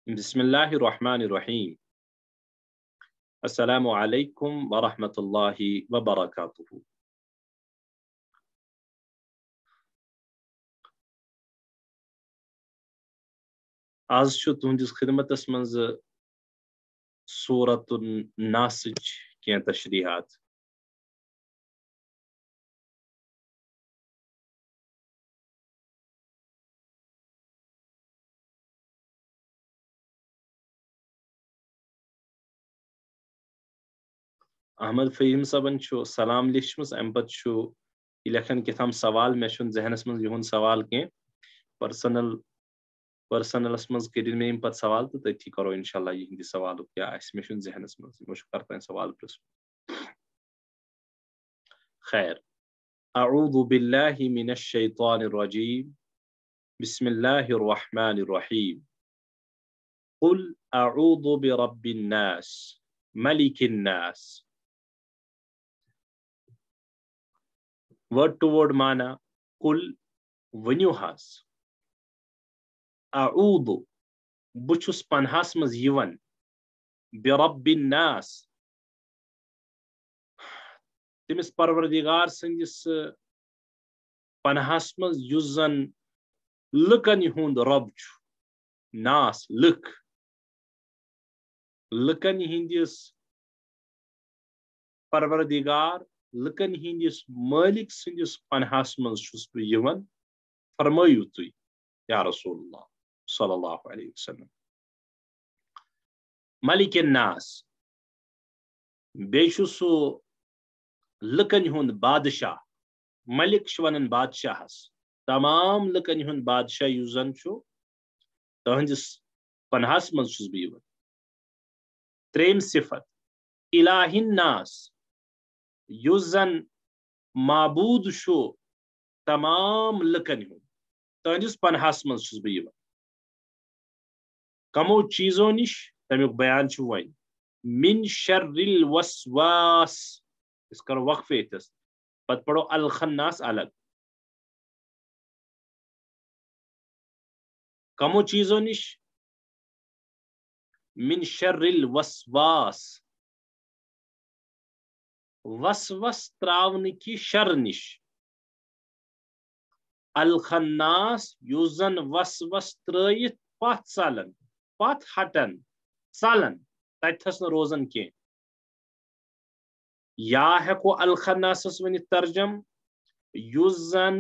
Bismillahirrahmanirrahim. Assalamu alaikum wa rahmatullahi wa barakatuhu. Az şu tuhundis khidmatas manz Suratun Nasij ki tashrihat. Ahmad Fahim saban chu salam lichmus ampat chu ilekhan kitham sawal meshun zehnas manz yihun sawal ke personal manz kedin me impat sawal to tathi karo inshallah yihindi sawal kya as meshun zehnas manz mush karta sawal pris. Khair. A'udhu billahi minash shaitanir rajim. Bismillahir rahmanir rahim. Qul a'udhu bi rabbin nas, malikin nas. Word to word mana kul venue has a'udhu buchus panhas maz yivan bi rabbin nas timis parvardigar sindis panhas maz yuzan lukan hund rabb nas lukan hindis parvardigar لکن ہندس مالک سندس پنہس من چھس بہ یوان فرمائیو تھی یا رسول اللہ صلی اللہ علیہ وسلم ملک الناس بیچ سو لکن ہند بادشاہ ملک ونان بادشاہ تمام لکن ہند بادشاہ یوزن تہندس پنہس من چھس بہ یوان تریم صفت الہ الناس یوزن معبود شو تمام لکن ہوں تہندس پنہس من چھس بہ یوان کمو چیزوں نش تمیک بیان ون من شر الوسواس اس کرو وقفے تس پت پڑھو الخناس الگ کمو چیزوں نش من شر الوسواس وسوس تراون کی شر نش الخناس یوزن وسوس ترائیت پت ژلن پت ہٹن ژلن تتھس ن روزن کی یا ہیکو الخناسس ونت ترجم یوزن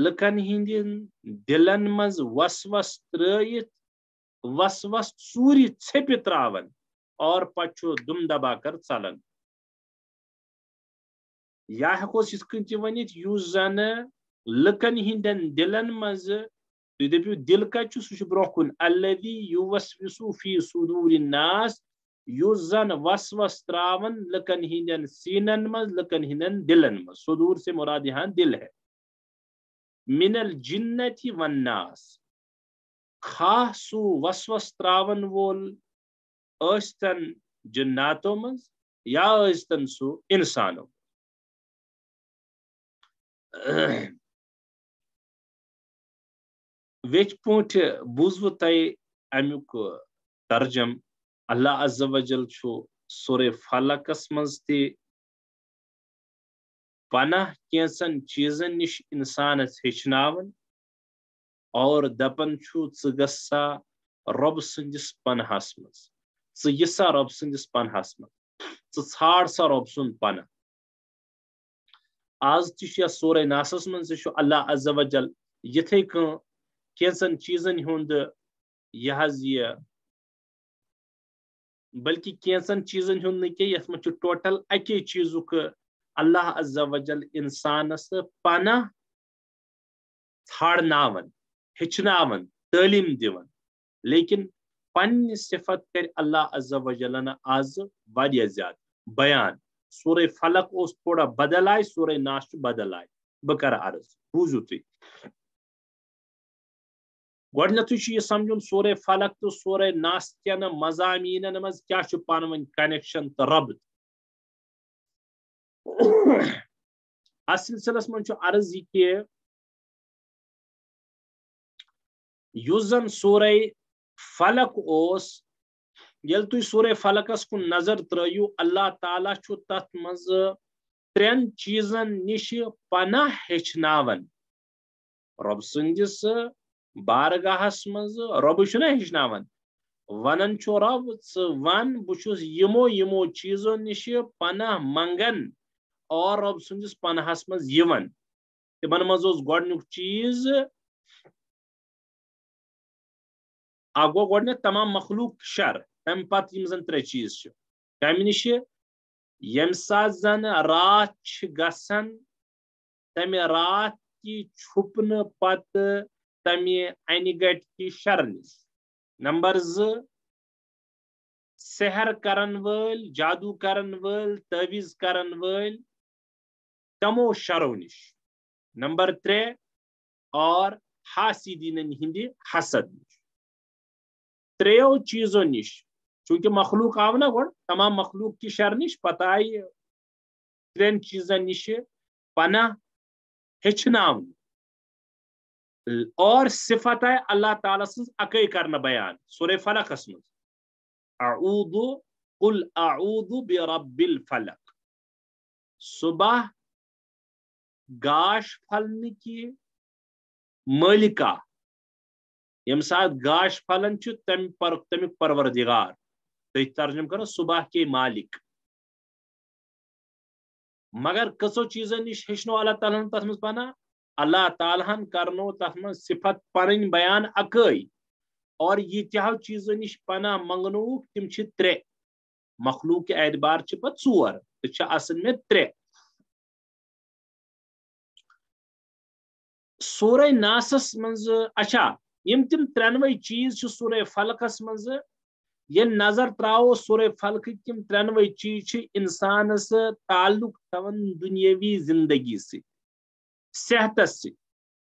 لکن ہندین دلن مز وسوس ترائیت وسوس ژوری ژھپہ تراون اور پچھو دم دبا کر ژلن یا ہیکوس یت کن تہ ونت یس زن لکن ہندن دلن مز تھی دپیو دل کت سہ برو کن الذی یوسوس فی صدور الناس یس زن وسوس تراون لکن ہندن سینن مز لکن ہندن دلن مز صدور سے مراد یہاں دل ہے من الجنت والناس خاص سو وسوس تراون وول ٲسۍتن جناتو مز یا ٲسۍتن سو انسانو ویچ پوٹ بوزو تائی امیک ترجم اللہ عز و جل چھو سورہ فلقس منز تی پناہ کینسن چیزن نش انسانس ہچناون اور دپن چھو ژگسا رب سندس پنہس مز ژیسا رب سندس پنہس مز ژھاڑ سا رب سند پناہ آز تہ سورہ ناسس من اللہ عز و جل یتھے کینسن چیزن ہند یہ بلکہ کینسن چیزن ہند نی یت من ٹوٹل اکی چیزک اللہ عز و جل انسانس پناہ ژھانڈناون ہچناون تعلیم دیون لیکن پنہ صفت کر اللہ عز و جلن آز واریاہ زیادہ بیان سورہ فلق اس تھوڑا بدل آئے سورہ ناس بدل آئے بکر عرض بوزو تھی گۄڈنیتھے یہ سمجھن سورہ فلق تو سورہ ناس کین مضامینن مز کیا پان ون کنیکشن تو ربط اس سلسلس من عرض یہ کہ یس زن سورہ فلک اوس یل تُہۍ سورہ فلکس کُن نظر ترٲیِو اللہ تعالیٰ چھُ تتھ منٛز 3 چیٖزن نِش پناہ ہیٚچھناوان رۄب سٕنٛدِس بارگاہس منٛز رۄبٕے چھُنہ ہیٚچھناوان ونان چھُ رۄب ژٕ ون بہٕ چھُس یِمو چیٖزو نِش پناہ منگان اور رۄب سٕنٛدِس پناہس منٛز یِوان تِمن منٛز اوس گۄڈنیُک چیٖز اکھ گوٚو گۄڈنیتھ تمام مخلوق شر تمہِ پتہٕ یِم زن 3 چیٖز چھِ کمہِ نِش ییٚمہِ ساتہٕ زن راتھ چھِ گژھان تمہِ راتھ کی چھُپنہٕ پتہٕ تمہِ انہِ گٹہِ کی شر نِش نمبر 2 سحر کرن وٲلۍ جادو کرن وٲلۍ تعویٖز کرن وٲلۍ تمو شرو نِش نمبر 3 اور حاسدیٖنن ہِنٛدِ حسد نِش 3 چیٖزو نِش چونکہِ مخلوق آو نا گۄڈٕ تمام مخلوق کی شر نِش پتہٕ آیہِ 3 چیٖزن نِش پناہ ہیٚچھناونہٕ اور صفت آیہِ اللہ تعالیٰ سٕنٛز اکٲے کرنہٕ بیان سورہ فلقس منٛز قل اعوذ برب الفلق صبح گاش پھلنہٕ کی مٲلکہ ییٚمہِ ساتہٕ گاش پھلان چھُ تمیُک پروردگار تٔتھۍ ترجمہٕ کرو صبح کے مالک مگر کٔژو چیٖزو نِش ہیٚچھنو اللہ تعالیٰ ہن تتھ منٛز پناہ اللہ تعالیٰ ہن کرنو تتھ منٛز صفت پنٕنۍ بیان اکٲے اور ییٖتیاہو چیٖزو نِش پناہ منگنووُکھ تِم چھِ 3 مخلوق کے اعتبار چھِ پتہٕ 4 تہٕ چھِ آسان مےٚ 3 سورہ ناسس منٛز اچھا یِم تِم 3 چیٖز چھِ سورہ فلقس منٛز ییٚلہِ نظر تراوو سورہ فلقٕکۍ تِم 3 چیٖز چھِ انسانس تعلق تھاوان دُنیٲوی زندگی سۭتۍ صحتس سۭتۍ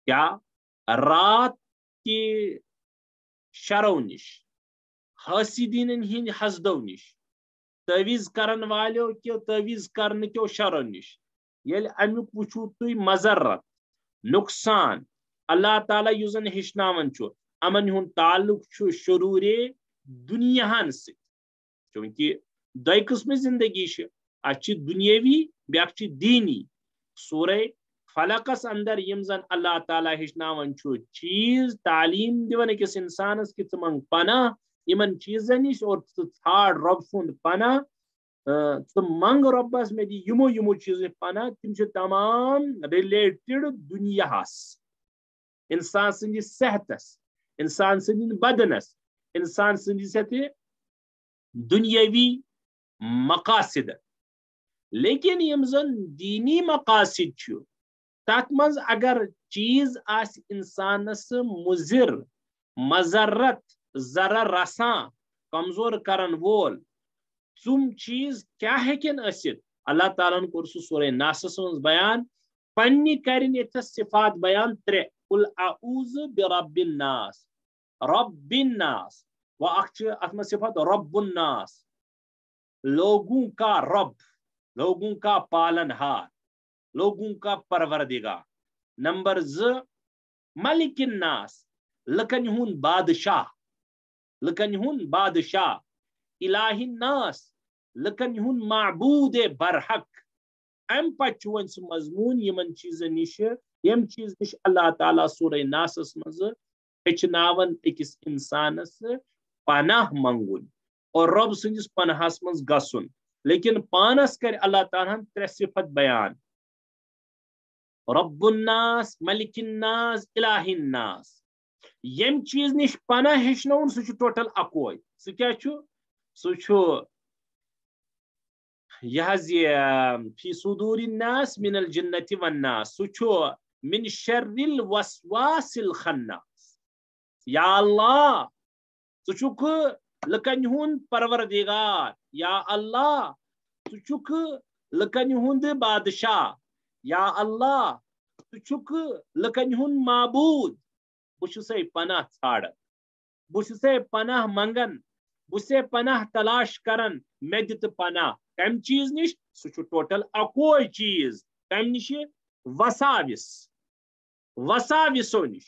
کیا رات کی شرو نِش حاسدیٖنن ہِنٛدِ حسدو نِش تعویٖز کرن والیو کیو تعویٖز کرنہٕ کیو شرو نِش ییٚلہِ امیُک وٕچھو تُہۍ مضرت نقصان اللہ تعالیٰ یُس زن ہیٚچھناوان چھُ یِمن ہُنٛد تعلق چھُ شروٗرے دُنیاہن سۭتۍ چوٗنکہِ 2 قٕسمٕچ زندگی چھِ اکھ چھِ دُنیٲوی بیاکھ چھِ دیٖنی سورہ فلقس اندر یِم زن اللہ تعالیٰ ہیٚچھناوان چھُ چیٖز تعلیٖم دِوان أکِس انسانس کہِ ژٕ منٛگ پناہ یِمن چیٖزن نِش اور ژٕ ژھانڈ رۄب سُنٛد پناہ ژٕ منٛگ رۄبس مےٚ دِ یِمو چیٖزو پناہ تِم چھِ تمام رِلیٹڈ دُنیاہس انسان سٕنٛدِس صحتس انسان سٕنٛدِس بدنس انسان سٕنٛدِس یتھ دُنیٲوی مقاصد لیکن یِم زن دیٖنی مقاصد چھُ تتھ منٛز اگر چیٖز آسہِ انسانس مُضر مضرت ضرر رسان کمزور کرن وول تِم چیٖز کیٛاہ ہیٚکن ٲسِتھ اللہ تعالیٰ ہن کوٚر سُہ سورہ ناسس منٛز بیان پننہِ کرن ییٚتھس صفات بیان 3 قل اعوذ برب الناس رب الناس و اکھ چھِ اتھ منٛز صفت رب الناس لوگوں کا رب لوگوں کا پالن ہار لوگوں کا پروردگار نمبر 2 ملک الناس لکن ہُنٛد بادشاہ لکن ہُنٛد بادشاہ الہ الناس لکن ہُنٛد معبوٗد برحق امہِ پتہٕ چھُ وۄنۍ سُہ مضموٗن یِمن چیٖزن نِش ییٚمہِ چیٖز نِش اللہ تعالیٰ سورہ ناسس منٛز ہیٚچھناوان أکِس انسانس پناہ منگُن اور رۄب سٕنٛدِس پناہس منٛز گژھُن لیکن پانس کرِ اللہ تعالیٰ ہن 3 صفت بیان رب الناس ملک الناس الہ الناس ییٚمہِ چیٖز نِش پناہ ہیٚچھناوُن سُہ چھُ ٹوٹل اکوے سُہ کیٛاہ چھُ سُہ چھُ یہِ حظ یہِ فی صدور الناس من الجنة والناس سُہ چھُ من شر الوسواس الخناس یا اللہ ژٕ چھُکھ لُکن ہُنٛد پروردگار یا اللہ ژٕ چھُکھ لُکن ہُنٛد بادشاہ یا اللہ ژٕ چھُکھ لُکن ہُنٛد معبوٗد بہٕ چھُسے پناہ ژھانڈان بہٕ چھُسے پناہ منگان بہٕ چھُسے پناہ تلاش کران مےٚ دِ تہٕ پناہ کمہِ چیٖز نِش سُہ چھُ ٹوٹل اکوے چیٖز کمہِ نِش وساوِس وساوِسو نِش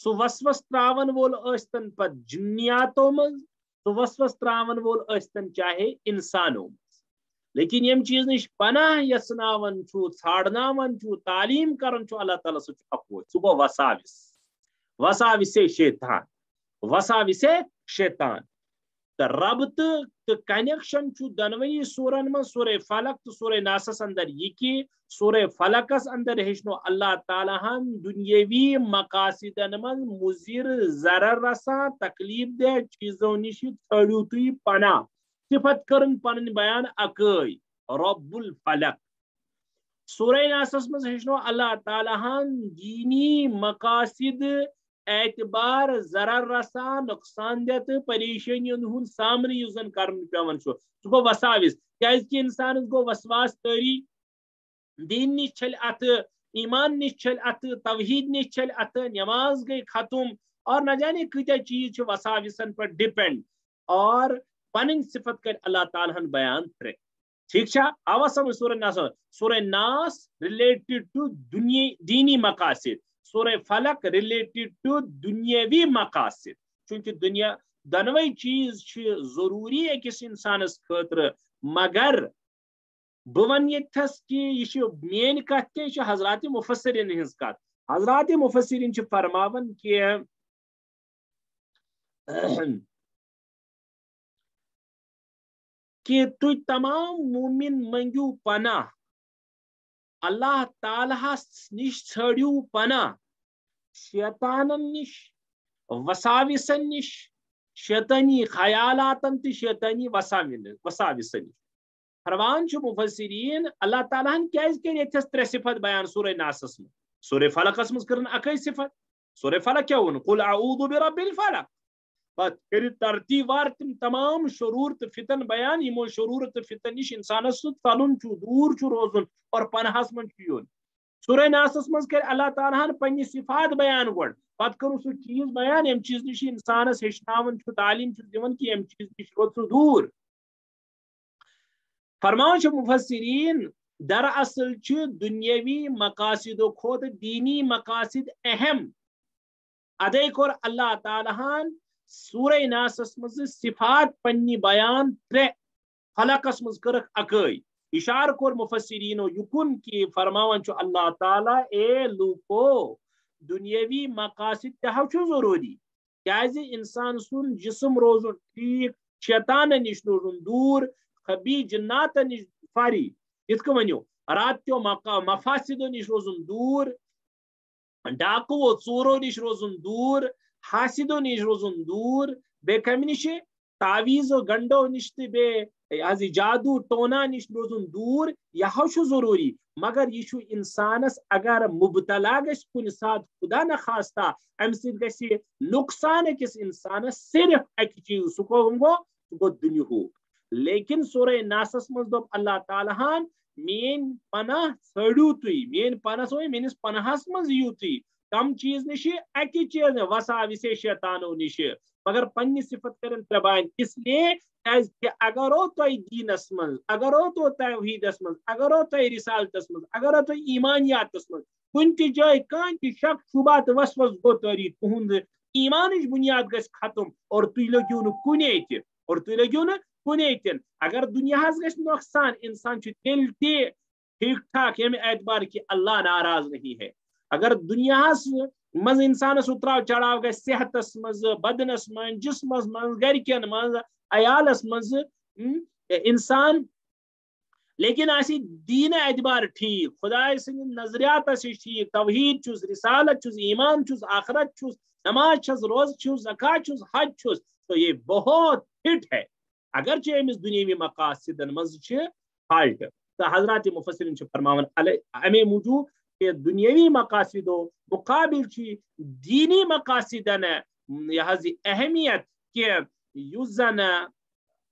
سو وسوس تراون وول ٲسۍتن پت جنیاتو منٛز سو وسوس تراون وول ٲسۍتن چاہے انسانو منٛز لیکن یم چیز نش پناہ یژناون چھُ ژھانڈناون چھُ تعلیٖم کران چھُ اللہ تعالیٰ سُہ چھُ اکوے سُہ گوٚو وساوسے شیطان تو ربطہ تو کنیکشن دونوی سورن من سورہ فلق تو سورہ ناسس اندر یہ کہ سورہ فلقس اندر ہیچنو اللہ تعالیٰ ہن دنیاوی مقاصدن من مضر ضرر رساں تکلیف دہ چیزوں نش ژھانڈو تھی پناہ صفت کرن پنن بیان اکٲے رب الفلق سورہ ناسس من ہیچنو اللہ تعالیٰ ہن دینی مقاصد اعتبار ضرر رساں نقصان دہ تو پریشانین ہند سامنے یس زن کرن پیوان سہ گو وساوس کی انسانس گو وسواس تاری دین نش چھل ات ایمان نش چھل ات توحید نش چھل ات نماز گئی ختم اور نہ جانے کتیا چیز وساوسن پر ڈپینڈ اور پن صفت کر اللہ تعالیٰ ہن بیان ترے ٹھیک چھا آوا سمجھ سورہ ناس ریلیٹڈ ٹو دینی مقاصد سورہ فلق ریلیٹڈ ٹو دنیاوی مقاصد چونکہ دنیا دونوے چیز ضروری اکس انسانس خاطر مگر بون یتھس کہ یہ مین کت کی حضرات مفسرین ہز کت حضرات مفسرین فرماون کہ تُہۍ تمام مومن منگیو پناہ اللہ تعالیٰ نش ژھانڈو پناہ شیطانن نش وساوسن نش شیطانی خیالاتن تو شیطانی وساوسن نش فرمان مفسرین اللہ تعالیٰ ہن کیاز کر یتھس ترے صفت بیان سورہ ناسس من سورہ فلقس من کرن اکے صفت سورہ فلق کیا ون قل اعوذ برب الفلق پت کر ترتیب وار تم تمام شرور تو فتن بیان یمو شرور تو فتن نش انسانس ژلن دور روزن اور پناہس من یون سورہ ناسس من کر اللہ تعالیٰ ہن پنہ صفات بیان گوڑ پت کرو سہ چیز بیان یم چیز نش انسانس ہیچناون تعلیم دون کہ یم چیز نش روز سہ دور فرمان مفسرین دراصل دنیاوی مقاصدوں کھوت دینی مقاصد اہم ادے کور اللہ تعالیٰ ہن سورہ ناسس مز صفات پنی بیان ترے فلقس مز کرک اکٲے اشار کور مفسرینو یکن کہ فرماون اللہ تعالیٰ اے لوکو دنیاوی مقاصد تہو ضروری کیازِ انسان سن جسم روزن ٹھیک شیطان نش روزن دور خبی جنات نش فاری یت ونیو رات کیو مفاسدو نش روزن دور ڈاکو ژورو نش روزن دور حاسدو نش روزن دور بے کم نش تعویزو گنڈو نش بے جادو ٹونا نش روزن دور یہ ضروری مگر یہ انسانس اگر مبتلا گھس کن سات خدا نخواستہ ام سہ نقصان اکس انسانس صرف اکہ چیز سہ گو دنیا لیکن سورہ ناسس مز دب اللہ تعالیٰ ہن مین پناہ ژھانڈو تھی مین پناہ سو میس پناہس مز یو تھی کم چیز نش اکہ چیز وساوسے شیطانو نش مگر پنہ صفت کرن تربان اس لیے کہ اگر ہو تو دینس من اگر ہو تو توحیدس من اگر ہو تو رسالتس من اگر ہو تو ایمانیاتس من کن تہ جائے کان تہ شک شبہ تو وسوس گو تاری تہند ایمانچ بنیاد گھس ختم اور تھی لگیو نا کنے تن اگر دنیا گھس نقصان انسان تیل تہ ٹھیک ٹھاک یم اعتبار کہ اللہ ناراض نہیں ہے اگر دنیا مز انسانس اتراو چڑھاو گھس صحتس مز بدنس من جسمس من گرکن من عیالس مز انسان لیکن آسی دین اعتبار ٹھیک خدا سند نظریات ٹھیک توحید چھس رسالت چھس ایمان چھس آخرت چھس نماز چھس روز چھس زکات چھس حج چھس تو یہ بہت فٹ ہے اگرچہ امس دنیاوی مقاصدن مز فالٹ تو حضرات مفسرین فرماون امے موجود کہ دنیاوی مقاصدو مقابل دینی مقاصدن یہ اہمیت کہ یس زن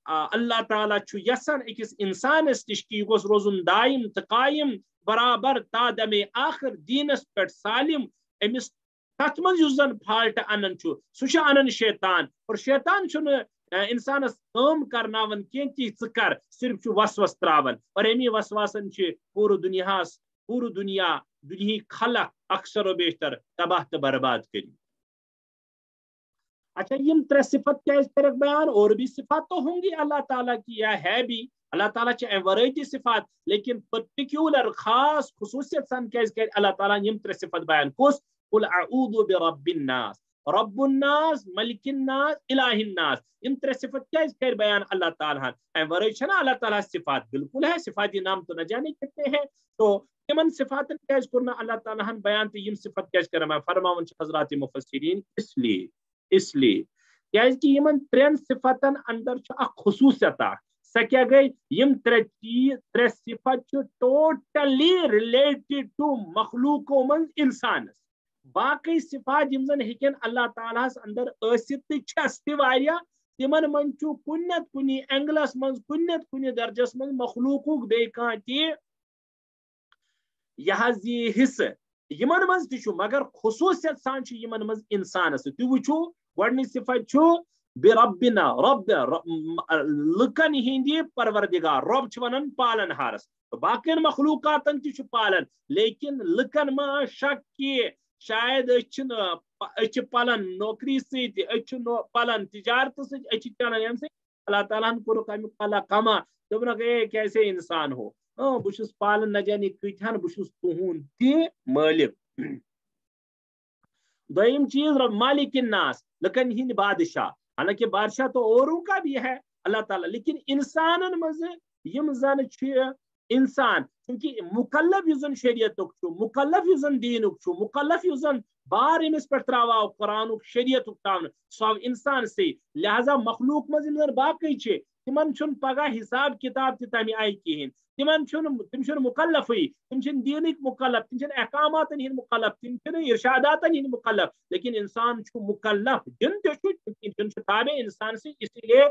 اللہ تعالیٰ یسن اکس انسانس نش کہ یہ گوس روزن دائم تو قائم برابر تا دم آخر دینس پہ سالم امس تت من یس زن فالٹ انان سہ انان شیطان اور شیطان انسانس کام کرناون کی ژٕ کر صرف وسوس تراون اور امی وسواسن پور دنیا دنہی خلق اکثر و بیشتر تباہ تو برباد کری اچھا یم ترے صفت کیا کرک بیان اور بھی صفات تو ہوں گی اللہ تعالیٰ کی یا ہے بھی اللہ تعالیٰ چھ ورائٹی صفات لیکن پرٹیکولر خاص خصوصیت سان کیا کر اللہ تعالیٰ یم ترے صفت بیان کس قل اعوذ برب الناس رب الناس ملک الناس الہ الناس یم ترے صفت کیا کر بیان اللہ تعالیٰ ورائٹ چھ نا اللہ تعالیٰ صفات بالکل ہے صفاتی نام تو نہ جانے کتنے ہیں تو یمن صفات کیا کرنا اللہ تعالیٰ بیان تو یم صفت کیا کرنا فرماون حضرات مفسرین اس لیے کہ یمن ترین صفتن اندر خصوصیت سہ کیا گئی یم ترے صفت ٹوٹلی ریلیٹڈ ٹو مخلوقوں من انسانس باقی صفات یم زن ہکن اللہ تعالیٰ اندر ٲسِتھ تہ واریاہ تمن من کنت کنی اینگلس من کنت کنی درجس من مخلوقک بے کان تہ یہ حصہ یمن من تہ مگر خصوصیت سان یمن من انسانس تہ وچھو گۄڈنِچ صفت چھُ بربنا رب لکن ہندی پروردگار رب چھ ونان پالن ہارس باقی مخلوقاتن تہ پالن لیکن لکن ما شک کہ شاید پلن نوکری ست پلن تجارت ست چلان یم سی اللہ تعالیٰ کورک امیک اللہ کما دپنک اے کیسے انسان ہو بہس پالن نہ جانے کتہن بہس تہند تہ مالک دویم چیز مالک الناس لکن ہند بادشاہ حالانکہ بادشاہ تو اوروں کا بھی ہے اللہ تعالیٰ لیکن انسانن مز یم زن انسان چونکہ مکلف یس زن شریعتک مکلف یس زن دینک مکلف یس زن بار امس پہ تراو قرآنک شریعتک تاون سو انسان سے لہذا مخلوق مز باقی تمن چھن پگہ حساب کتاب تہ تمہ آئی کہین تم مکلف تم دینک مکلف تم احکامات ہند مکلف تم ارشادات ہند مکلف لیکن انسان مکلف جن تن تابع انسان سے اس لیے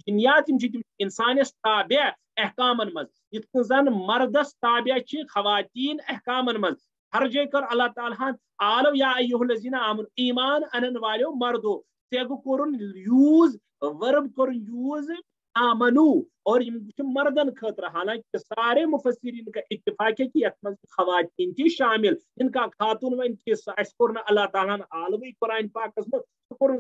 جنیات انسانس تابع احکامن مز یتھ زن مردس تابع خواتین احکامن مز ہر جائے کر اللہ تعالیٰ عالم یا ایھا الذین آمنوا ایمان انن والو مردو تیگو کورن یوز ورب کورن یوز آمنو اور مردن خطر حالانکہ سارے مفسرین کا اتفاق ہے کہ یتھ خواتین کی شامل ان کا خاتون میں کورنا اللہ تعالیٰ عالمی قرآن پاکس میں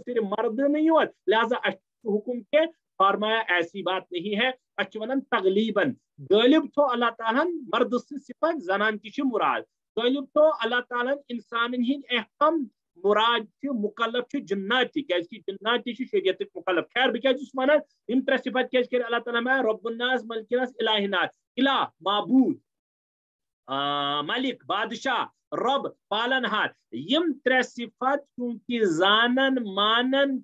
صرف مرد نہیں ہوا لہذا حکم کے فرمایا ایسی بات نہیں ہے ونان تغلیباً غالب تو اللہ تعالیٰ مرد سے صفت زنان کی مراد غالب تو اللہ تعالیٰ انسان ہند احکام مراد مکلف جنات جنات شریعت مکلف خیر بہت ونان یم ترے صفت کیا کر اللہ تعالیٰ میں رب الناس ملک الناس الہ الناس الہ معبود ملک بادشاہ رب پالن ہار یم ترے صفت چونکہ زانن مانن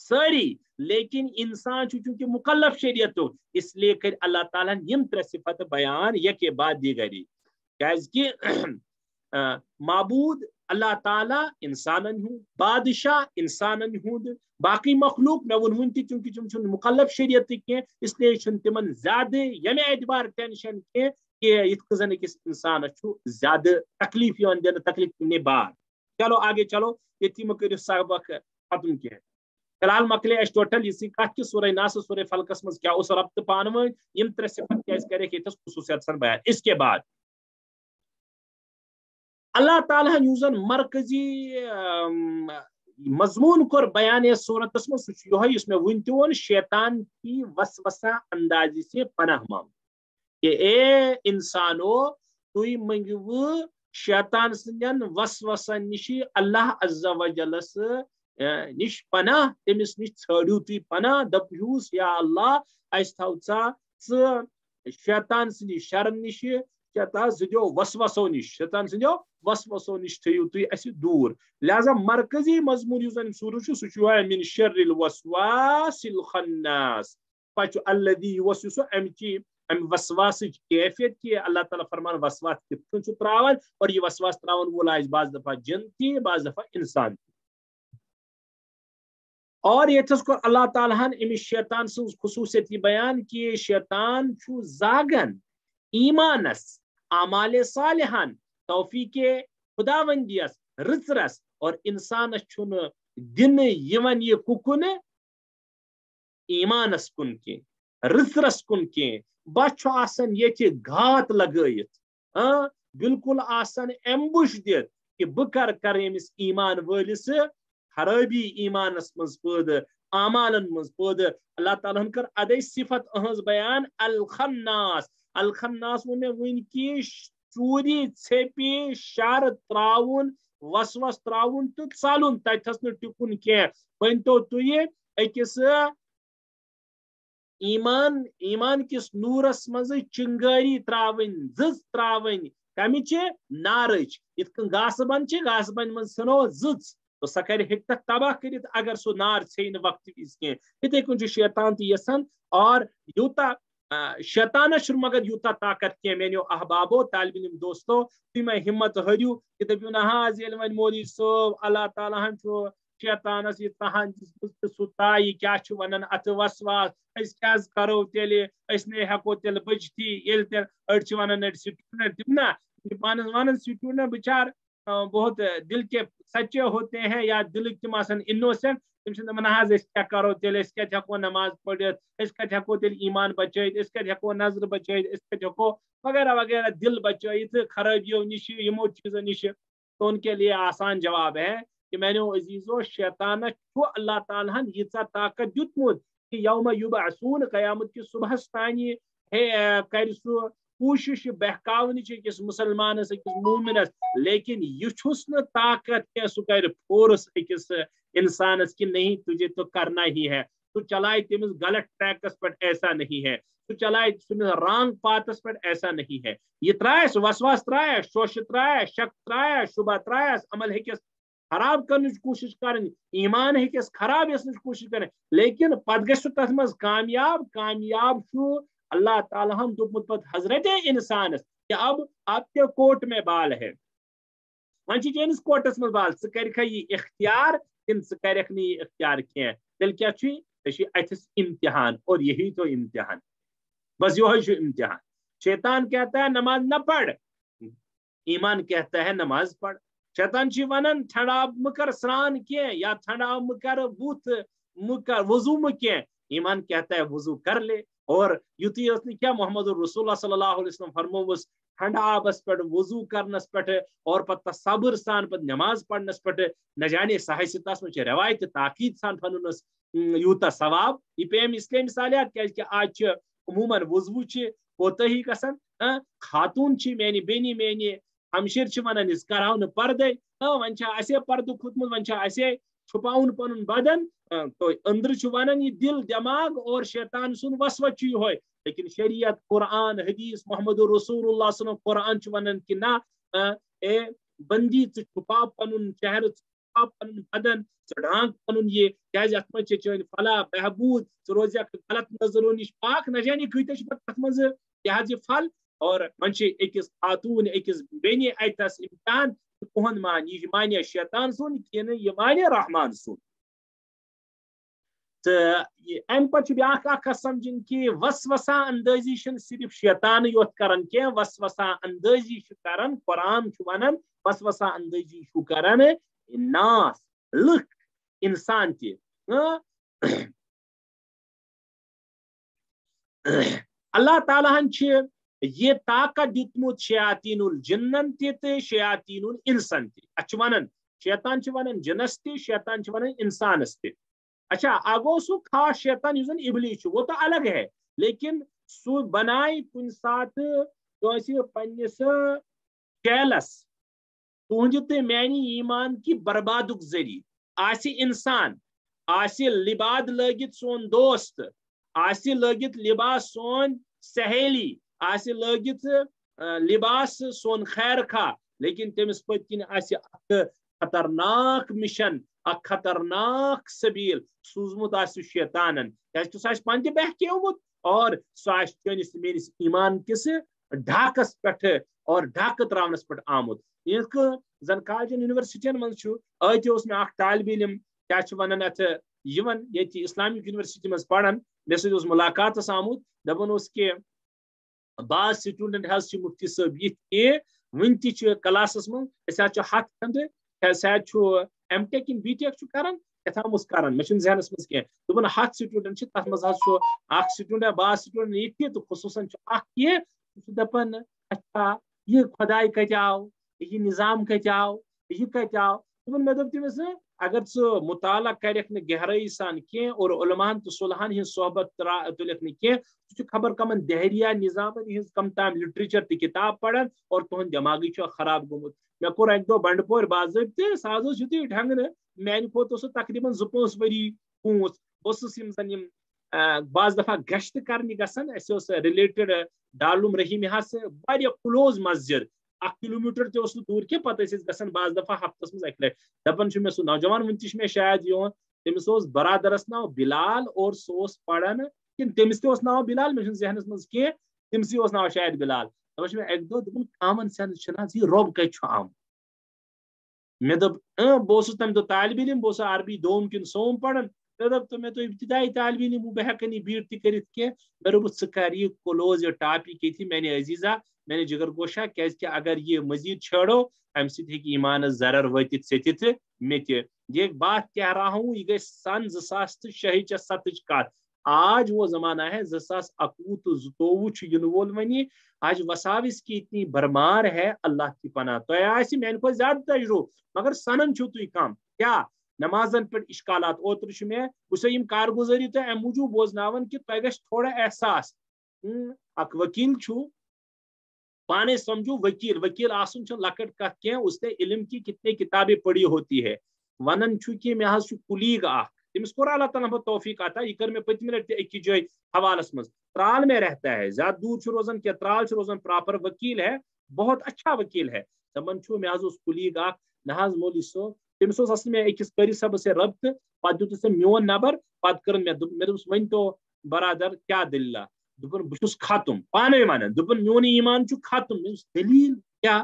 ساری لیکن انسان چونکہ مکلف شریعت اس لیے کر اللہ تعالیٰ یم ترے صفت بیان یک بعد دیگری کہ معبود اللہ تعالیٰ انسانن ہوں بادشاہ انسانن ہوں باقی مخلوق میں ون تہ چونکہ تم مکلف شریعت کی اس لیے تمن زیادہ یمہ اعتبار ٹینشن کہ یتھ زن اکس انسان زیادہ تکلیف دن تکلیف نے بار چلو آگے چلو یہ مکر سبق ختم کی فی الحال مکلے اس ٹوٹل یہ کت کہ سورہ ناس سورہ فلقس مز کیا اس ربط پانو یم ترے صفت کیا کرے کہ خصوصیت سن بیان اس کے بعد اللہ تعالیٰ یوزن مرکزی مضمون کور بیان صورتس میں اس میں ون تون شیطان کی وسوسہ اندازی سے پناہ مانگ کہ اے انسانو تھی منگو شیطان سندین وسوسہ نش اللہ عز و جلس نش پناہ تمس نش ژھانڈو تھی پناہ دپیوس یا اللہ اس تھو شیطان سندی شر نش شیطان سندیو وسوسو نش شیطان سندیو وسوسو نش تھیو تھی اس دور لہذا مرکزی مضمون یس سورت سہ من شر الوسواس الخناس پچ الذی یوسوس ام وسواس کیفیت کی اللہ تعالیٰ فرمان وسواس کتن تراون اور یہ وسواس تراون وول آج بعض دفعہ جن تھی بعض دفعہ انسان تھی اور یتس کو اللہ تعالیٰ امس شیطان سن خصوصیت بیان کہ شیطان زاگن ایمانس اعمال صالحان توفیق خداوندیس رژرس اور انسانس چھن دن یون یہ ککن ایمانس کن کی رژرس کن کی بچ آسان یہ گھات لگائت بالکل آسان ایمبش دت کہ بکر کرمس ایمان ولس خرابی ایمانس مز پید اعمالن مز پید اللہ تعالیٰ کر ادے صفت اہز بیان الخناس وہ میں ون کی چوری ژھپی شر تراون وسوس تراون تو ژلن تتھس نہ ٹکن کی ونتو تھی اکس ایمان کس نورس مز چنگاری تراون زز تراون کمچ نارچ یت کن گاسہ بن من سنو زز تو سہ کر ہیک تباہ کرت اگر سو نار ژھیہ وقت وز کی اتھے کن شیطان تہ یسان اور یوتا شیطانس مگر یوتا طاقت کی میانو احبابو طالب علم دوستو تھی میں ہمت ہریو کہ دپیو نا حاض یل ون مولوی صوب اللہ تعالیٰ ہن شیطانس یہ تہن سہ تائی کیا ونان ات وسواس اس کیا کرو تیل اس نے ہیکو تیل بچتی یل تیل اڑ ونان اڑ سٹوڈنٹ نا پانس ونان سٹوڈنٹ بچار بہت دل کے سچے ہوتے ہیں یا دل تم انوسینٹ تم دپان حض اس کیا کرو تیل اس کت ہیکو نماز پڑھت اس کت ہیکو تیل ایمان بچائت اس کت ہیکو نظر بچائت اس کت ہیکو وغیرہ وغیرہ دل بچائت خرابیوں نش یمو چیزوں نش تو ان کے لیے آسان جواب ہے کہ میں نے عزیزو شیطان اللہ تعالیٰ ہن ییژا طاقت دیتمت کہ یوم یبعثون قیامت کی صبح تانی کر سہ کوشش بہکاونچ اکس مسلمانس اکس مومنس لیکن یہ طاقت کی سہ کر فورس اکس انسانس کہ نہیں تجھے تو کرنا ہی ہے تو چلائے تمس غلط ٹریکس پر ایسا نہیں ہے تو چلائے تمس رانگ پاتس پر ایسا نہیں ہے یہ ترائس وسواس ترائس شوش ترائس شک ترائس شبہ ترائس عمل ہکس خراب کرنے کوشش کریں ایمان ہکس خراب یس کوشش کریں لیکن پتہ گژھِ سہ تتھ مز کامیاب چھُ اللہ تعالیٰ ہم دوپمت پت حضرت انسانس کہ اب آپ کے کوٹ میں بال ہے ون چینس کوٹس مز بال ثہ کرکھا یہ اختیار کن ثہ کرکھ نہ یہ اختیار کینٛہہ تیل کیا چھ اتھس امتحان اور یہی تو امتحان بس یہ امتحان شیطان کہتا ہے نماز نہ پڑھ ایمان کہتا ہے نماز پڑھ شیطان چھ ونان ٹھنڈاب مکر سران کی یا ٹھنڈاب مکر بوت مکر وضو مکی ایمان کہتا ہے وضو کر لے اور یوتی کیا محمد الرسول اللہ صلی اللہ علیہ وسلم فرموس ٹھنڈا آبس پہ وضو کرنس پہ اور پتہ صبر سان پہ نماز پڑھنس پہ نہ جانے سہس تس من روایت تاکید سان پھنس یوتا ثواب یہ پیم اس لیے مثالیات کہ آج عموماً وضو کوتہی گژھان خاتون میانی بینی میانی ہمشیر ونان اس کرو نا پردے ون پردہ کھوتمت ون چھپاؤن پن بدن تو اندر ونان یہ دل دماغ اور شیطان سن وسوس یہ لیکن شریعت قرآن حدیث محمد رسول اللہ صلی اللہ علیہ وسلم قرآن ونان کہ نا اے بندی چھپا پن چہرہ چھپا پن بدن ڈھانک پن یہ کیاز ات من چین فلاح بہبود روز غلط نظروں نش پاک نہ جانے کتنے تک مز یہ پھل اور من اکس خاتون اکس بینی اتس امتحان کہن مان یہ مانے شیطان سن کہ یہ مانے رحمان سن تو ام پہ بیاا سمجھن کہ وسوسہ اندازی صرف شیطان یوت کران کی وسوسہ اندازی کران قرآن ونان وسوسہ اندازی کران ناس لکھ انسان تہ اللہ تعالیٰ ہن یہ طاقت دیتمت شیاطین الجنن تہ شیاطین الانسن تہ اتھ ونان شیطان ونان جنس تہ شیطان ونان انسانس تہ اچھا اگو سو خاص شیطان یس زن ابلیس وہ تو الگ ہے لیکن سو بنائے کن سات پنس چیلس تہند تو میانی ایمان کی بربادک ذریعہ آسی انسان آسی لباد لگت سون دوست آسی لگت لباس سون سہیلی آسی لگت لباس سون خیر خواہ لیکن تمس پت کن آسی خطرناک مشن اک خطرناک سبیل سوزمت آسہ شیطانن کیازکہ سہ پن تہ بہکیومت اور سہ چٲنِس میٲنِس ایمان کس ڈھاکس پہ اور ڈھاکہ تراونس پہ آمت یہ زن کالجن یونیورسٹین من اس میں اخ طالب علم کیا ونان ات یہ اسلامک یونیورسٹی من پڑھان مے س ملاقات آمت دپان کہ بعض سٹوڈنٹ حض مفتی صٲب یہ ون تہ کلاسس من ہتھ کھنڈ سہ ایم ٹیک کن بی ٹیک کران اتھامس کران مے ذہنس مز کی دپان ہتھ سٹوڈنٹ تر مز اخ سٹوڈنٹ بعض سٹوڈنٹ یہ تو خصوصاً دپان اچھا یہ خدائی کتہ آو یہ نظام کتہ آو یہ کت آو مے دوپ تمس اگر مطالعہ کرک گہرائی سان کی اور علماء تو صلحن ہز صحبت تلک کی خبر کمن دہریہ نظامن ہز کم تام لٹریچر تہ کتاب پڑھان اور تہد دماغی خراب گومت مے کور اک دہ بنڈ پور باضابطہ سہ یتھ ڈھنگ میانہ کھت تقریباً 2-5 وری پونس بہس زن بعض دفعہ گشت کرنے گھن اس رلیٹڈ دارالعلوم رحیمیہ سے کلوز مسجد 1 کلومیٹر تہ دور کی پتہ گھن بعض دفعہ ہفتس مز اکہ لٹ دپان مے سہ نوجوان ونتہ مے شاید یوان تمس برادرس ناو بلال اور سہ پڑھان کن تمس تہ ناو بلال مے ذہنس مز کی تمس ناو شاید بلال دپان مے اک دہ دپان کامن سینس یہ رب کت آمت مے دپ بہس تمہ دہ طالب علم بہس عربی دوم کن سوم پڑھان مے دپ تو مے تو ابتدائی طالب علم بہ ہیکہ نی بیٹ تہ کرت کی مے دوپس ژٕ کر یہ کلوز یہ ٹاپک یہ میانہ عزیزہ میانہ جگر گوشہ کیاز کہ اگر یہ مزید چھیڑو ام سۭتۍ ہیکہِ ایمانس ضرر وٲتِتھ ژٔٹِتھ مے تہِ یہ بات کہہ رہا ہوں یہ گئی سن 2006 7 کت آج وہ زمانہ ہے 2021 تو 22 ین وول ونی آج وساوس کی اتنی برمار ہے اللہ کی پناہ تہ آسہِ میانہ کھۄتہٕ زیادٕ تجربہ مگر سنن چھو تُہۍ کم کیا نمازن پہ اشکالات اوتر میں بہ یم کارگزاری تو ام موجود بوزناون کہ تہ گژھِ تھوڑا احساس اک وکیل چھو پانے سمجھو وکیل آسن چھ لکٹ کت کی اس نے علم کی کتنی کتابیں پڑھی ہوتی ہے ونن چھو کہ مے حظ چھُ کُلیٖگ اکھ تمس کور اللہ تعالیٰ توفیق عطا یہ کر میں پتمہ لٹہ اکی جائے حوالس مز ترال میں رہتا ہے زیادہ دور چھ روزان کیا ترال چھ روزان پراپر وکیل ہے بہت اچھا وکیل ہے دپان چھو مے حظ اوس کُلیٖگ اکھ نہ حظ مولوی صٲب تمس اصل میں أکِس قاری صٲبس سے ربطہ پتہ دیُت میون نمبر پتہ کر مے دوپس ون تو برادر کیا دلیلہ دپن بہٕ ختم پانے ونان دپن میون ایمان چھُ ختم دلیل کیا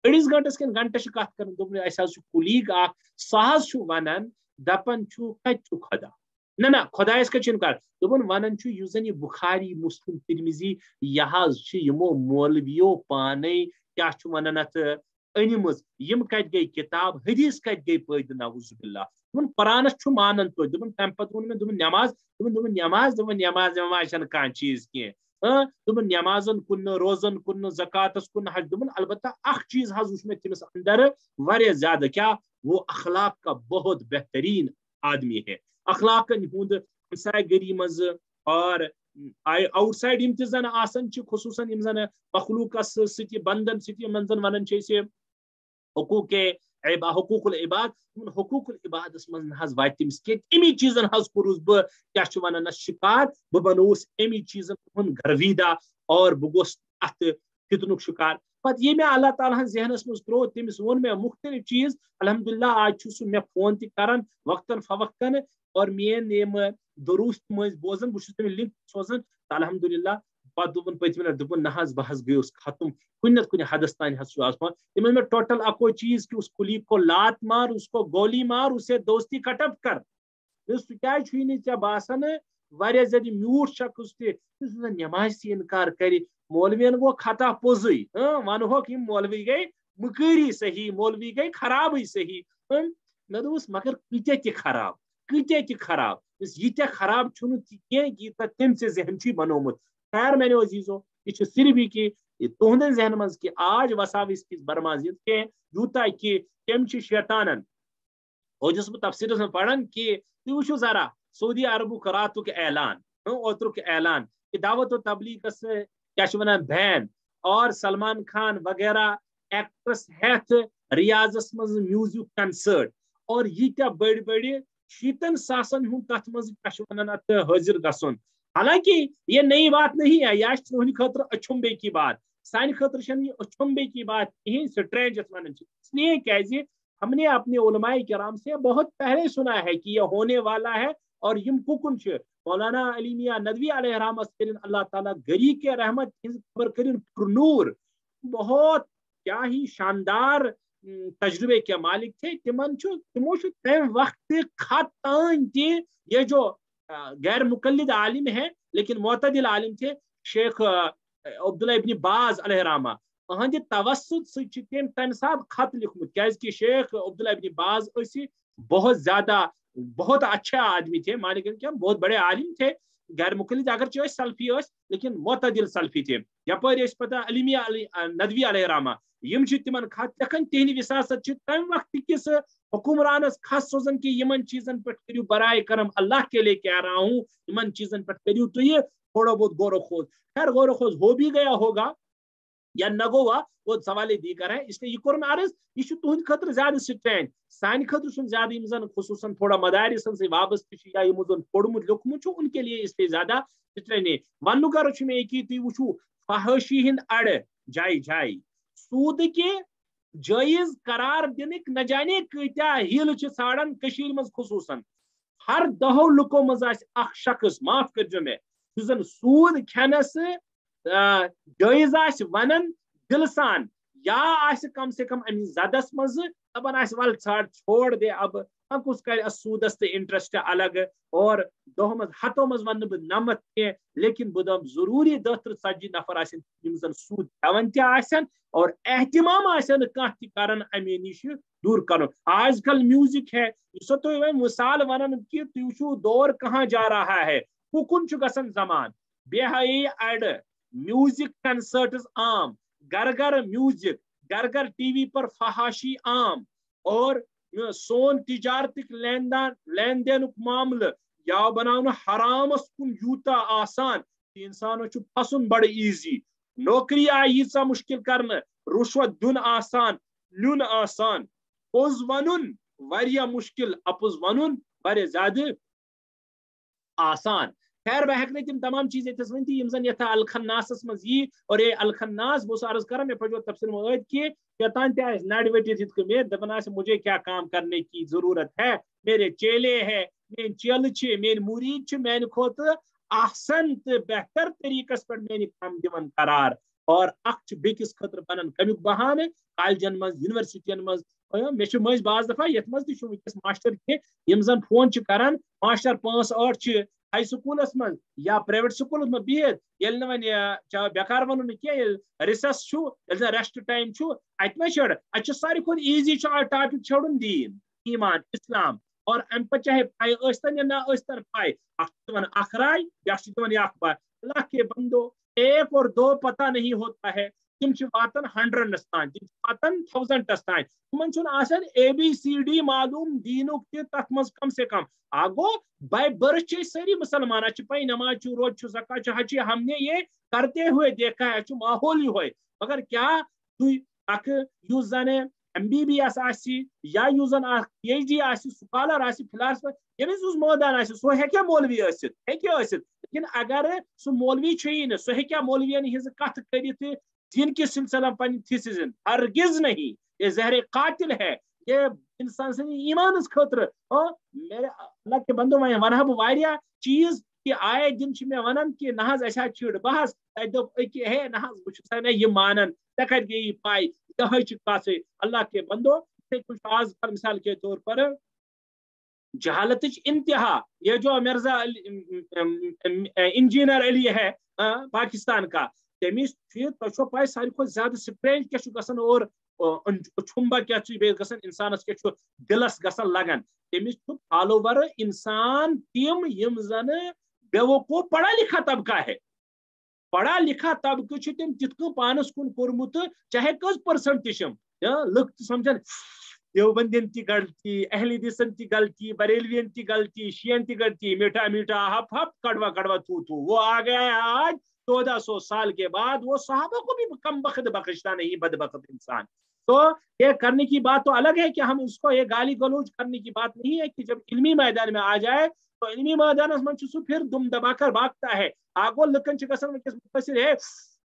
أڑِس گنٹس کن گنٹس کت کر دوپن اس حظ چھُ کُلیٖگ اکھ سہ حظ چھُ ونان دپان چھُ کتہِ چھُ خدا نہ خدایس کتہِ چھُنہٕ کر دوپن ونان چھُ یُس زن یہ بخاری مسلم ترمذی یہ حظ چھِ یمو مولویو پانے کیا چھُ ونان اتھ أنمٕژ یم کتہِ گئی کتاب حدیث کتہِ گئی پٲدٕ نعوذ باللہ دپن قرآنس چھُ مانان تو دپن تمہ پتہٕ ووٚن مےٚ دوپن نماز دوپن نماز چھنہٕ کانٛہہ چیٖز کینٛہہ دوپن نمازن کُن نہٕ روزن کُن نہٕ زکاتس کُن نہٕ حج دوپن البتہ اکھ چیز حظ وچھ مےٚ تٔمِس اندر واریاہ زیادہ کیا وہ اخلاق کا بہت بہترین آدمی ہے اخلاقن ہند ہمسائے گری مز اور آؤٹ سائڈ یم تہِ زن آسان چھِ خصوصاً یم زن مخلوقس سۭتۍ بندن سۭتۍ یمن زن ونان چھِ أسۍ حقوق العباد حقوق العبادس من حظ واتہِ تٔمِس کینٛہہ امی چیزن حظ کوٚرُس بہٕ کیا چھِ ونان اتھ شکار بہٕ بنووُس امی چیزن ہُنٛد گرویٖدا اور بہٕ گوٚوُس اتھ فتنُک شکار پتہٕ یہ مےٚ اللہ تعالیٰ ہن ذہنس مز ترٛوو تٔمِس ووٚن مےٚ مختلف چیز الحمدللہ آج چھُ سُہ مےٚ فون تہِ کران وقتاً فوقتاً اور میٲنۍ یِم دروس تِم ٲسۍ بوزان بہٕ چھُس تٔمِس لنک سوزان الحمدللہ پتہٕ دوٚپُن پٔتمہِ لٹہِ دوٚپُن نہ حظ بہٕ حظ گٔیوس ختم کُنہِ نتہٕ کُنہِ حدس تانۍ حظ چھُ آسمان تِمن میں ٹوٹل اکو چیز کہ اس کُلیٖگ کو لات مار اس کو گولی مار اسے دوستی کٹپ کر سُہ کیازِ چھُے نہٕ ژےٚ باسان واریاہ زیادٕ میوٗٹھ شخص تہِ یُس زن نمازِ تہِ انکار کرِ مولوین گوٚو خطا پوٚزُے ونہوکھ یِم مولوی گٔے مکٲری صحیح مولوی گٔے خرابٕے صحیح مےٚ دوٚپُس مگر کۭتیاہ تہِ خراب ییٖتیاہ خراب چھُنہٕ تہِ کینٛہہ ییٖژاہ تٔمۍ ژےٚ ذہن چھُے بنومُت خیر میانیو عزیزو یہ چھُ صرف یہ کہ تہندین ذہن مز کہ آج وساوس کس برمازید کہ یوتاہ کہ تم شیطانن اوجس بہ تفسیرس میں پڑھان کہ تھی وچھو ذرا سعودی عربک راتک اعلان اوترک اعلان کہ دعوت و تبلیغس کیا ونان بین اور سلمان خان وغیرہ ایکٹرس ہیتھ ریاضس مز میوزک کنسرٹ اور یہ بڑی بڑی 60,000 ہند تر مز کیا ونان ات حاضر گھن حالانکہ یہ نئی بات نہیں ہے یہ تہند خاطر اچھمبے کی بات سانہ خاطر چھنہ یہ اچھمبے کی بات کہیں سٹرینج ونان اس لیے کیازِ ہم نے اپنے علماء کرام سے بہت پہلے سنا ہے کہ یہ ہونے والا ہے اور یم ککن مولانا علی میاں ندوی علیہ رحمت اللہ تعالیٰ گری کے رحمت خبر کرن پرنور بہت کیا ہی شاندار تجربے کے مالک تھے تمو تم وقت خط تان تہ یہ جو غیر مقلد عالم ہے لیکن معتدل عالم تھے شیخ عبداللہ ابن باز علیہ رحمہ اہند توسط سے تمہ سات خط لکھمت کہ شیخ عبداللہ ابن باز بہت زیادہ بہت اچھے آدمی تھے مالک کے بہت بڑے عالم تھے غیر مقلد اگر سلفی لیکن معتدل سلفی تھے یپر پتہ علیمیہ ندوی علیہ رحمہ یم تمن خط لکھن تہند وساست تمہ وقت کس حکمرانس خط سوزن کہ یمن چیزن پہ کرو برائے کرم اللہ کے لیے کہہ رہا ہوں یمن چیزن پہ کرو تو یہ تھوڑا بہت غور و خوض خیر غور و خوض ہو بھی گیا ہوگا یا نہ گوا وہ سوال دیگر ہے اس لیے یہ کور عرض یہ تہند خطر زیادہ سٹرینج سان خطر زیادہ یم زن خصوصاً تھوڑا مدارسن سے وابستہ یا یم زن پوڑمت لیوکھمت ان کے لیے اس لیے زیادہ سٹرینج ون غرض میں کہ تھی وچھو فحاشی ہند اڑ جائے جائے سود کے جائز قرار دنک نہ جانے کتیا ہیل ژھانڈان مز خصوصاً ہر 10 لکو مز اخ شخص معاف کرجو میں زن سود کھینس جائز ونن دل سان یا کم سے کم ام زدس مز دپان ول ژھاڑ چھوڑ دے اب کس کر سودس تو انٹرسٹ الگ اور دہ مز ہتو مز ون بہ نمت کی لیکن بہ دم ضروری 30-40 نفر یم زن سود ہیوان تہ اور اہتمام کانٛہہ تہ کران امی نش دور کرو آج کل میوزک ہے یہ تھی مثال ونان کہ تھی وچھو دور کہاں جا رہا ہے کن گژھان زمان بے حیائی اڑ میوزک کنسرٹس عام گھر گھر میوزک گھر گھر ٹی وی پر فحاشی عام اور سون تجارتک لین دین معاملہ یا بناؤن حرامس کن یوتا آسان کہ انسانو پھسن بڑ ایزی نوکری آئی ییژا مشکل کرنا رشوت دن آسان نیون آسان پوز ونن واریاہ مشکل اپز ونن واریاہ زیادہ آسان خیر بہ ہیکہ تم تمام چیز یتس ون یم زن یتھا الخناسس مز یہ اور یہ الخناس بہت عرض کرا میں پڑھو تفسیر میں کہ یوتان تہ نڑ وٹت ہت میں دپان مجھے کیا کام کرنے کی ضرورت ہے میرے چیلے ہے میری چیل چھ میری مرید چھ میانہ کھوت احسن تو بہتر طریقس پہ میری کام دون قرار اور اخ بیکس خطر بنان کمیک بہانہ کالجن مز یونیورسٹین مز مے مز بعض دفعہ یت مز تہ ونکس ماسٹر کی یم زن فون کران ماسٹر 5-8 ہائی سکولس من یا پرائیویٹ سکولس من بہت یل نا ون بیکار ونو کی ریسس ریسٹ ٹائم ات ما چڑ ات ساری کھت ایزی ٹاپک چھڑن دین ایمان اسلام اور ام پہ چاہے پائی ٲسۍتن یا نہ ٲسۍتن پائی اخ رائے یا بات اللہ کے بندو 1 اور 2 پتہ نہیں ہوتا ہے تم واتن 100 تان تم واتن 1000 تان تمن آسان ABCD معلوم دینک تہ تت مز کم سے کم آگو بائی برتھ ساری مسلمان پائی نماز روز زکات حج ہم نے یہ کرتے ہوئے دیکھا ہے ماحول ہی ہوئے مگر کیا تھی زن MBBS یا زن PhD سکالر فلاسفر یمس مودان سہ ہیکیا مولوی ٲسِتھ لیکن اگر سہ مولوی چھ نا سہ ہیکیا مولوین ہز کت کرت دین کے سلسلہ پن تھیسز ہرگز نہیں یہ زہر قاتل ہے یہ انسان سن ایمانس خطر میرے اللہ کے بندو میں ونہ بہ واریاہ چیز کہ آئے دن میں ونان کہ نہ اچھا چھڑ بحث تک ہے نہ بہ یہ مانن ژے کتہ گئی پائی یہ کت اللہ کے بندو آج کل مثال کے طور پر جہالت انتہا یہ جو مرزا انجینئر علی ہے پاکستان کا تمس تہ پائی ساری کھت زیادہ سٹرینج کیا گژھان اور چھمبا کیا گژھان انسانس کیا دلس گژھان لگان تمس فالوور انسان تم یم زن بیوقوف پڑھا لکھا طبقہ ہے پڑھا لکھا طبقہ تم تت پانس کن کورمت چاہے کس پرسنٹ تم لک سمجھان دیوبندین تی غلطی اہل حدیثن تی غلطی بریلوین تی غلطی شیعن تی غلطی میٹھا میٹھا ہپ ہپ کڑوا کڑوا تو وہ آ گیا ہے آج 1400 سال کے بعد وہ صحابہ کو بھی کم بخت بخشتا نہیں بدبخت انسان تو یہ کرنے کی بات تو الگ ہے کہ ہم اس کو یہ گالی گلوچ کرنے کی بات نہیں ہے کہ جب علمی میدان میں آ جائے تو علمی میدان من سو پھر دم دبا کر بھاگتا ہے آگو لکن گھن ونکس متاثر ہے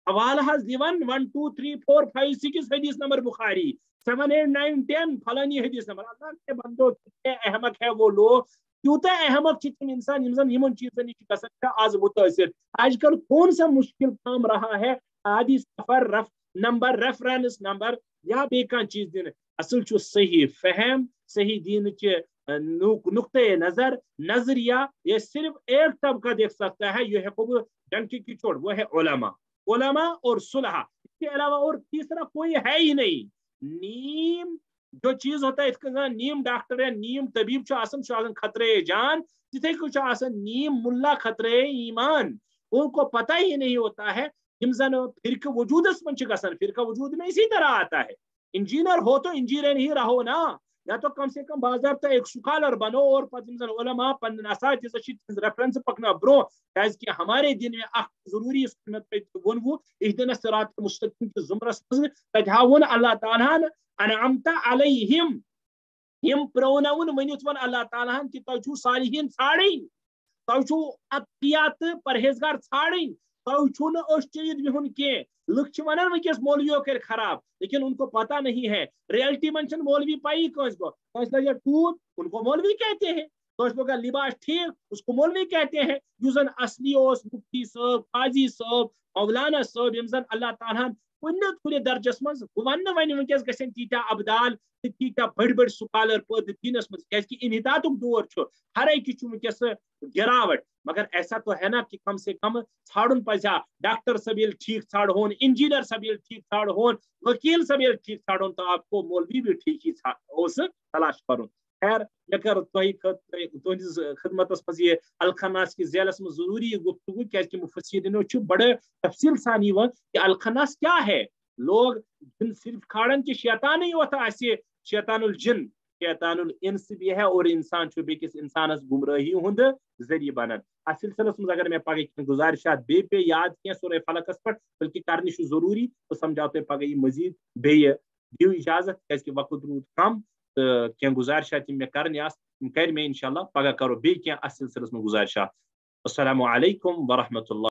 حوالہ حض دِوان 1 2 3 4 5 6 حدیث نمبر بخاری 7 8 9 10 فلانی حدیث نمبر اللہ کے بندو کتنے احمق ہے وہ لوگ کیوتا احمق تم انسان یمن چیزن نش آج متاثر آج کل کون سا مشکل کام رہا ہے آدھی سفر نمبر ریفرنس نمبر یا بیان چیز دن اصل صحیح فہم صحیح دین کے نقطۂ نظر نظریہ یہ صرف ایک طبقہ دیکھ سکتا ہے یہ ہے ڈنکی کی چوڑ وہ ہے علماء اور صلحاء اس کے علاوہ اور تیسرا کوئی ہے ہی نہیں نیم جو چیز ہوتا ہے نیم ڈاکٹر یا نیم طبیب خطرے جان، تتھے کچھ نیم ملا خطرے ایمان. ان کو پتہ ہی نہیں ہوتا ہے زن فرقہ وجود من گسان. فرقہ وجود میں اسی طرح آتا ہے. انجینئر ہو تو انجینئر ہی رہو نا، یا تو کم سے کم باضابطہ ایک سکالر بنو اور پتہ علماء پن اساتذہ ریفرنس پکنا برو. کہ ہمارے دین میں ضروری ونو اہدنا الصراط المستقیم کے زمرس تجاون اللہ تعالیٰ انعمت علیہم یم پرونون ونت ون اللہ تعالیٰ کہ تہ صالحین ژھانڈن، تہ اتقیات پرہیزگار ژھانڈن، تہ چیز بہن کی. لکھ ونان ونکس مولویوں کر خراب، لیکن ان کو پتہ نہیں ہے ریئلٹی من مولوی پائی کنس گو. کنس لگے ٹوٹ، ان کو مولوی کہتے ہیں. کنس لگا لباس ٹھیک، اس کو مولوی کہتے ہیں. یوزن اصلی اس مفتی صاحب، قاضی صاحب، مولانا صاحب یم زن اللہ تعالیٰ کن درجس مز ون ونکس گھن تیتیا ابدال تیتیا بڑ بڑ سکالر پہ دینس مز کہ انحطاط دور ہر اکس ونکس گراوٹ. مگر ایسا تو ہے نا کہ کم سے کم ژھانڈن پزا ڈاکٹر سبیل ٹھیک ژھانڈون، انجینئر سبیل ٹھیک ژھانڈون، وکیل سبیل ٹھیک ژھانڈون، تو آپ کو مولوی بھی ٹھیک ہی تلاش کرن. خیر میں کر تہذ خدمت مز یہ الخناس کی ذیلس میں ضروری گفتگو کہ مفسرینو بڑے تفصیل سان کہ الخناس کیا ہے. لوگ جن صرف کھاڑن کہ شیطان ہی ہوتا ہے، شیطان الجن شیطان الانس بھی ہے، اور انسان بیکس انسانس گمراہی ہند ذریعہ بنان. اس سلسلس مز اگر میں پگہ گزارشات بی پہ یاد کی سورہ فلقس پہ بلکہ کرنی ضروری، تو سمجھاؤ تھی پگہ یہ مزید بیٚیہِ دیو اجازت کہ وقت رود کم تو کی گزارشات میں کرنی کر میں انشاءاللہ پگہ کرو بیٚیہِ کینٛہہ اس سلسلس میں گزارشات. السلام علیکم ورحمۃ اللہ.